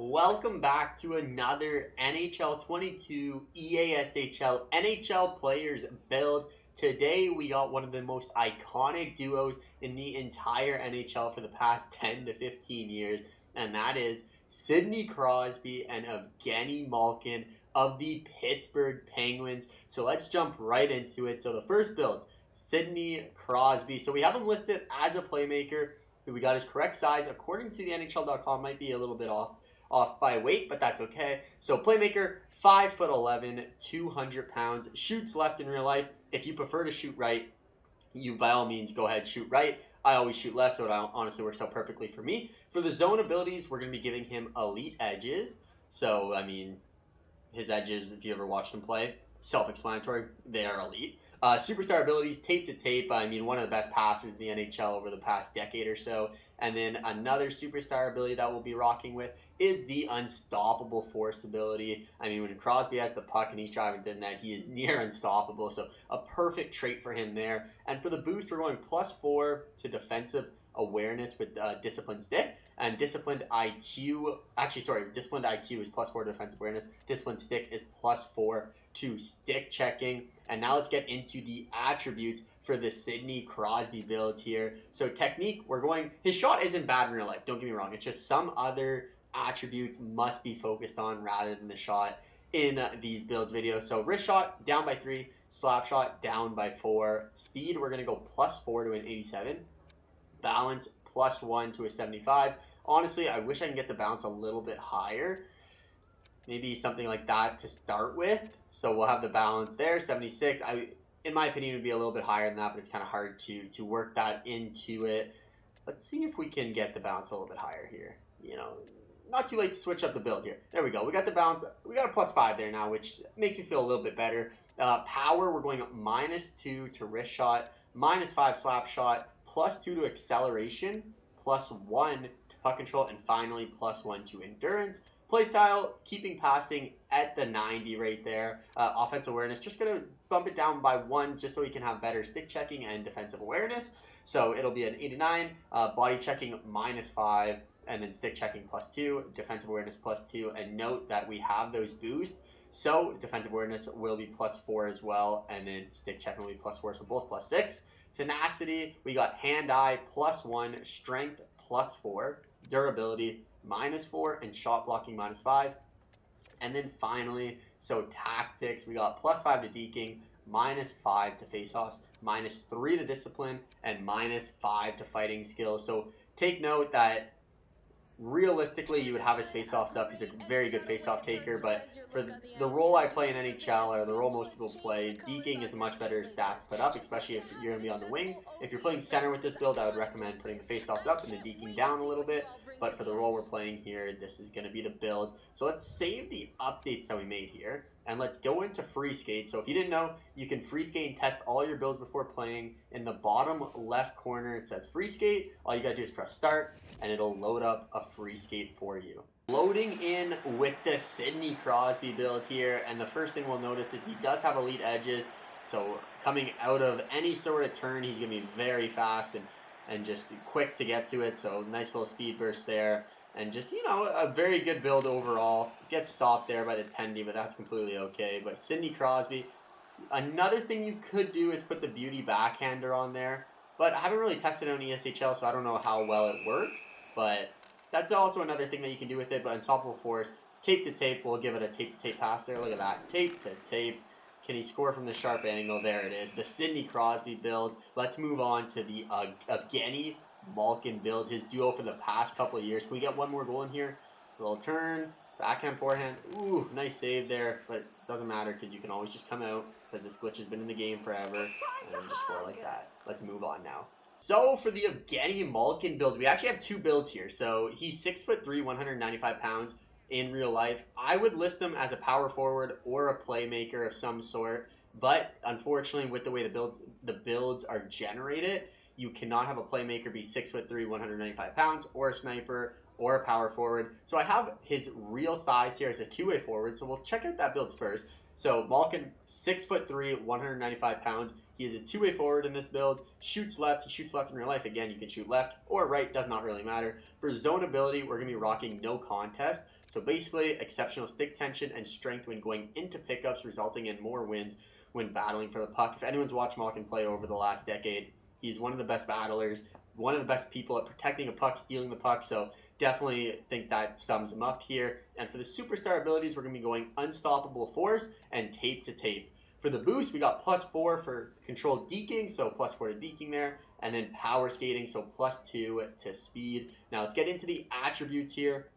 Welcome back to another NHL 22 EASHL NHL Players build. Today we got one of the most iconic duos in the entire NHL for the past 10 to 15 years, and that is Sidney Crosby and Evgeni Malkin of the Pittsburgh Penguins. So let's jump right into it. So the first build, Sidney Crosby. So we have him listed as a playmaker. We got his correct size. According to the NHL.com, might be a little bit off by weight, but that's okay. So playmaker, 5'11", 200 pounds, shoots left in real life. If you prefer to shoot right, you by all means go ahead, shoot right. I always shoot left, so it honestly works out perfectly for me. For the zone abilities, we're going to be giving him elite edges. So, I mean, his edges, if you ever watched him play, self-explanatory, they are elite. Superstar abilities, tape to tape. I mean, one of the best passers in the NHL over the past decade or so. And then another superstar ability that we'll be rocking with is the unstoppable force ability. I mean, when Crosby has the puck and he's driving to the net, he is near unstoppable. So a perfect trait for him there. And for the boost, we're going +4 to defensive awareness with disciplined stick. And disciplined IQ, disciplined IQ is +4 to defensive awareness. Disciplined stick is +4 to stick checking. And now let's get into the attributes for the Sidney Crosby build here. So technique, his shot isn't bad in real life, don't get me wrong. It's just some other attributes must be focused on rather than the shot in these builds videos. So wrist shot, down by 3. Slap shot, down by 4. Speed, we're going to go +4 to an 87. Balance, +1 to a 75. Honestly, I wish I can get the balance a little bit higher. Maybe something like that to start with. So we'll have the balance there, 76. In my opinion, it would be a little bit higher than that, but it's kind of hard to work that into it. Let's see if we can get the balance a little bit higher here. You know, not too late to switch up the build here. There we go. We got the balance. We got a +5 there now, which makes me feel a little bit better. Power, we're going -2 to wrist shot, -5 slap shot, +2 to acceleration, +1 to puck control, and finally +1 to endurance. Playstyle, keeping passing at the 90 right there. Offensive awareness, just going to bump it down by 1 just so he can have better stick checking and defensive awareness. So it'll be an 89. Body checking -5, and then stick checking +2. Defensive awareness +2. And note that we have those boosts. So defensive awareness will be +4 as well. And then stick checking will be +4. So both +6. Tenacity, we got hand-eye +1. Strength +4. Durability -4, and shot blocking -5. And then finally, so tactics, we got +5 to deking, -5 to face-offs, -3 to discipline, and -5 to fighting skills. So take note that realistically you would have his face-offs up. He's a very good face-off taker, but for the role I play in NHL, or the role most people play, deking is a much better stat to put up, especially if you're going to be on the wing. If you're playing center with this build, I would recommend putting the face-offs up and the deking down a little bit. But for the role we're playing here, this is going to be the build. So let's save the updates that we made here, and let's go into free skate. So if you didn't know, you can free skate and test all your builds before playing. In the bottom left corner, it says free skate. All you got to do is press start, and it'll load up a free skate for you. Loading in with the Sidney Crosby build here, and the first thing we'll notice is he does have elite edges. So coming out of any sort of turn, he's going to be very fast and just quick to get to it. So nice little speed burst there. And just, you know, a very good build overall. Gets stopped there by the Tendy, but that's completely okay. But Sidney Crosby, another thing you could do is put the beauty backhander on there. But I haven't really tested it on ESHL, so I don't know how well it works. But that's also another thing that you can do with it. But unstoppable force, tape to tape, we'll give it a tape to tape pass there. Look at that, tape to tape. Can he score from the sharp angle? There it is. The Sidney Crosby build. Let's move on to the Evgeni Malkin build. His duo for the past couple of years. Can we get one more goal in here? Little turn. Backhand, forehand. Ooh, nice save there. But it doesn't matter because you can always just come out because this glitch has been in the game forever. And then just score like that. Let's move on now. So for the Evgeni Malkin build, we actually have two builds here. So he's 6'3", 195 pounds. In real life, I would list him as a power forward or a playmaker of some sort, but unfortunately with the way the builds are generated, you cannot have a playmaker be 6'3", 195 pounds, or a sniper, or a power forward. So I have his real size here as a two-way forward, so we'll check out that build first. So Malkin, 6'3", 195 pounds. He is a two-way forward in this build. Shoots left. He shoots left in real life. Again, you can shoot left or right. Does not really matter. For zone ability, we're going to be rocking no contest. So basically, exceptional stick tension and strength when going into pickups, resulting in more wins when battling for the puck. If anyone's watched Malkin play over the last decade, he's one of the best battlers, one of the best people at protecting a puck, stealing the puck. So definitely think that sums him up here. And for the superstar abilities, we're going to be going unstoppable force and tape to tape. For the boost, we got +4 for controlled deking, so +4 to deking there, and then power skating, so +2 to speed. Now let's get into the attributes here.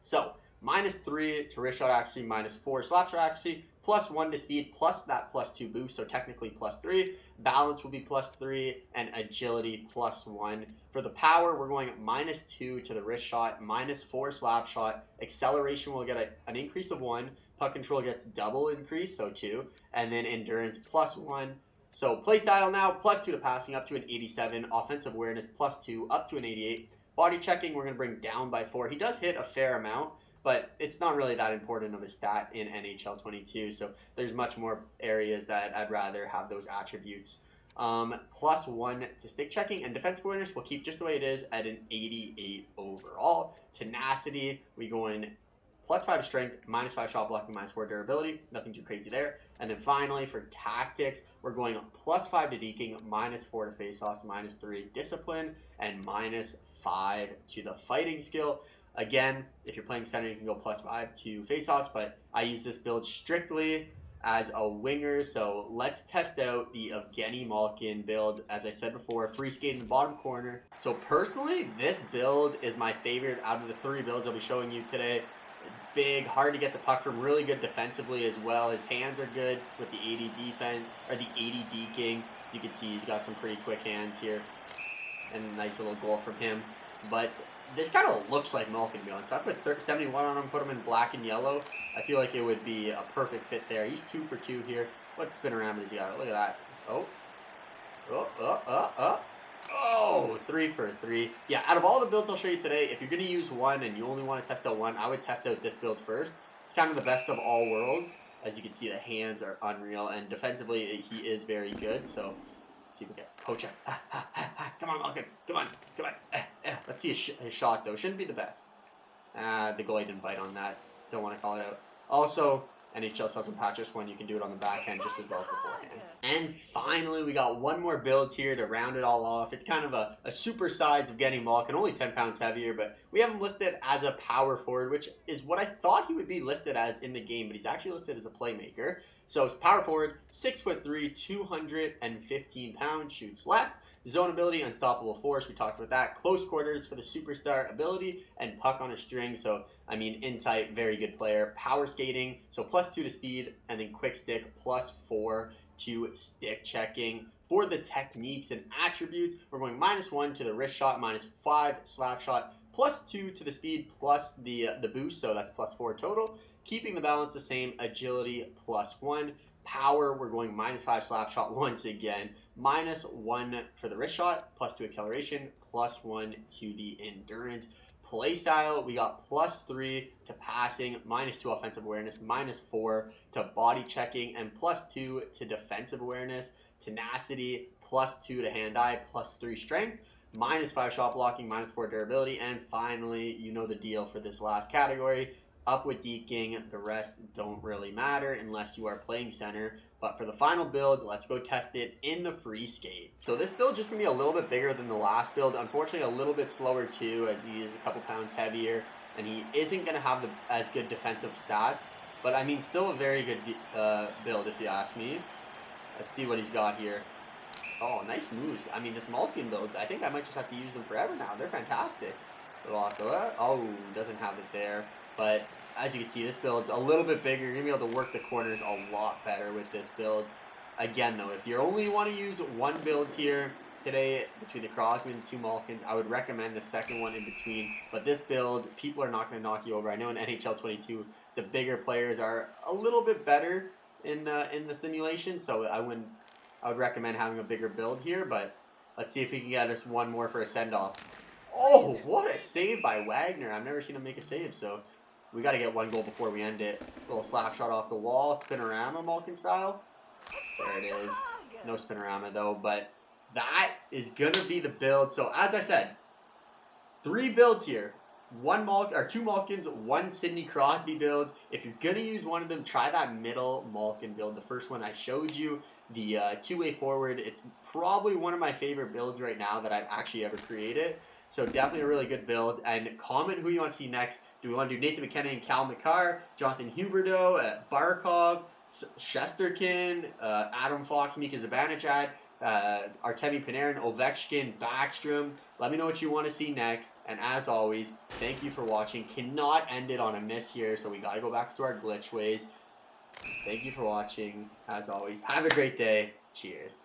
So -3 to wrist shot accuracy, -4 slap shot accuracy, +1 to speed, plus that +2 boost, so technically +3. Balance will be +3, and agility +1. For the power, we're going -2 to the wrist shot, -4 slap shot. Acceleration will get an increase of 1. Puck control gets double increase, so 2. And then endurance +1. So play style now, +2 to passing, up to an 87. Offensive awareness +2, up to an 88. Body checking, we're going to bring down by 4. He does hit a fair amount, but it's not really that important of a stat in NHL 22. So there's much more areas that I'd rather have those attributes. +1 to stick checking, and defensive awareness will keep just the way it is at an 88 overall. Tenacity, we go in +5 to strength, -5 shot blocking, -4 durability. Nothing too crazy there. And then finally, for tactics, we're going +5 to deking, -4 to face-offs, -3 discipline, and -5 to the fighting skill. Again, if you're playing center, you can go +5 to face-offs, but I use this build strictly as a winger. So let's test out the Evgeni Malkin build. As I said before, free skate in the bottom corner. So personally, this build is my favorite out of the 3 builds I'll be showing you today. It's big, hard to get the puck from, really good defensively as well. His hands are good with the 80 defense, or the 80 deking. As you can see, he's got some pretty quick hands here. And a nice little goal from him. But this kind of looks like Malkin, to be honest. So I put 71 on him, put him in black and yellow. I feel like it would be a perfect fit there. He's 2 for 2 here. What spin around has he got? Look at that. Oh, 3 for 3. Yeah, out of all the builds I'll show you today, if you're going to use one and you only want to test out one, I would test out this build first. It's kind of the best of all worlds. As you can see, the hands are unreal, and defensively, he is very good. So, let's see if we get poach. Come on, Malkin. Come on. Let's see his shot, though. Shouldn't be the best. The goalie didn't bite on that. Don't want to call it out. Also, NHL sells some patches one. You can do it on the backhand just as well as the forehand. And finally, we got one more build here to round it all off. It's kind of a supersized Evgeni Malkin, only 10 pounds heavier, but we have him listed as a power forward, which is what I thought he would be listed as in the game, but he's actually listed as a playmaker. So it's power forward, 6'3", 215 pounds, shoots left. Zone ability, unstoppable force, we talked about that. Close quarters for the superstar ability, and puck on a string. So, I mean, in tight, very good player. Power skating, so +2 to speed, and then quick stick, +4 to stick checking. For the techniques and attributes, we're going -1 to the wrist shot, -5 slap shot, +2 to the speed, plus the boost, so that's +4 total. Keeping the balance the same, agility +1. Power, we're going -5 slap shot once again, -1 for the wrist shot, +2 acceleration, +1 to the endurance. Play style, we got +3 to passing, -2 offensive awareness, -4 to body checking, and +2 to defensive awareness. Tenacity, +2 to hand-eye, +3 strength, -5 shot blocking, -4 durability, and finally, you know the deal for this last category. Up with deking, the rest don't really matter unless you are playing center. But for the final build, let's go test it in the free skate. So this build just gonna be a little bit bigger than the last build. Unfortunately, a little bit slower too, as he is a couple pounds heavier, and he isn't gonna have as good defensive stats. But I mean, still a very good build if you ask me. Let's see what he's got here. Oh, nice moves. I mean, this Malkin builds, I think I might just have to use them forever now. They're fantastic. Oh, doesn't have it there. But as you can see, this build's a little bit bigger. You're going to be able to work the corners a lot better with this build. Again, though, if you only want to use one build here today between the Crosby and the 2 Malkins, I would recommend the second one in between. But this build, people are not going to knock you over. I know in NHL 22, the bigger players are a little bit better in the simulation, so I would recommend having a bigger build here. But let's see if we can get us one more for a send-off. Oh, what a save by Wagner. I've never seen him make a save, so we got to get one goal before we end it. Little slap shot off the wall, spinorama Malkin style. There it is. No spinorama though, but that is going to be the build. So as I said, 3 builds here. two Malkins, one Sidney Crosby build. If you're gonna use one of them, try that middle Malkin build. The first one I showed you, the two-way forward. It's probably one of my favorite builds right now that I've actually ever created. So definitely a really good build. And comment who you want to see next. Do we want to do Nathan McKinnon and Cal McCarr, Jonathan Huberdeau, Barkov, Shesterkin, Adam Fox, Mika Zibanejad, Artemi Panarin, Ovechkin, Backstrom. Let me know what you want to see next. And as always, thank you for watching. Cannot end it on a miss here, so we got to go back to our glitch ways. Thank you for watching. As always, have a great day. Cheers.